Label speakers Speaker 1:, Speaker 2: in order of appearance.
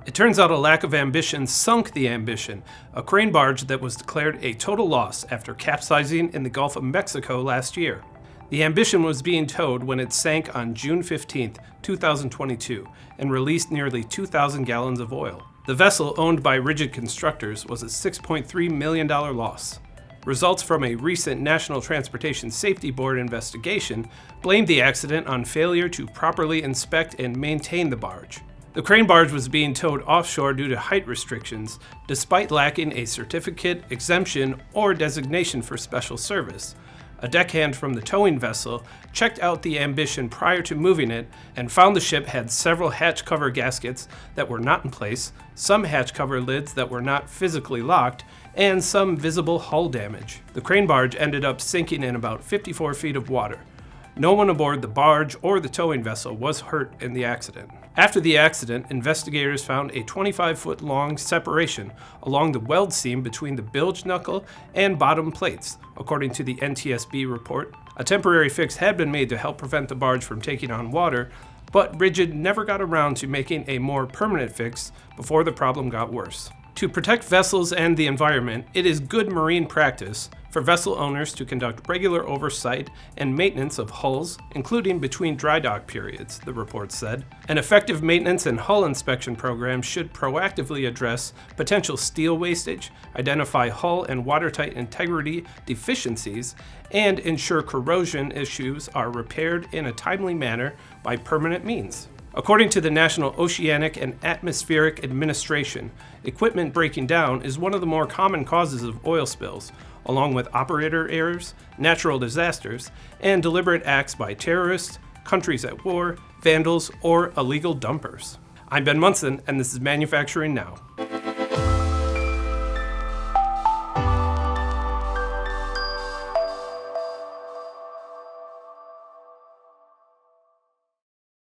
Speaker 1: It turns out a lack of ambition sunk the Ambition, a crane barge that was declared a total loss after capsizing in the Gulf of Mexico last year. The Ambition was being towed when it sank on June 15, 2022, and released nearly 2,000 gallons of oil. The vessel, owned by Rigid Constructors, was a $6.3 million loss. Results from a recent National Transportation Safety Board investigation blamed the accident on failure to properly inspect and maintain the barge. The crane barge was being towed offshore due to height restrictions, despite lacking a certificate, exemption, or designation for special service. A deckhand from the towing vessel checked out the Ambition prior to moving it and found the ship had several hatch cover gaskets that were not in place, some hatch cover lids that were not physically locked, and some visible hull damage. The crane barge ended up sinking in about 54 feet of water. No one aboard the barge or the towing vessel was hurt in the accident. After the accident, investigators found a 25-foot long separation along the weld seam between the bilge knuckle and bottom plates, according to the NTSB report. A temporary fix had been made to help prevent the barge from taking on water, but Rigid never got around to making a more permanent fix before the problem got worse. To protect vessels and the environment, it is good marine practice for vessel owners to conduct regular oversight and maintenance of hulls, including between dry dock periods, the report said. An effective maintenance and hull inspection program should proactively address potential steel wastage, identify hull and watertight integrity deficiencies, and ensure corrosion issues are repaired in a timely manner by permanent means. According to the National Oceanic and Atmospheric Administration, equipment breaking down is one of the more common causes of oil spills, along with operator errors, natural disasters, and deliberate acts by terrorists, countries at war, vandals, or illegal dumpers. I'm Ben Munson, and this is Manufacturing Now.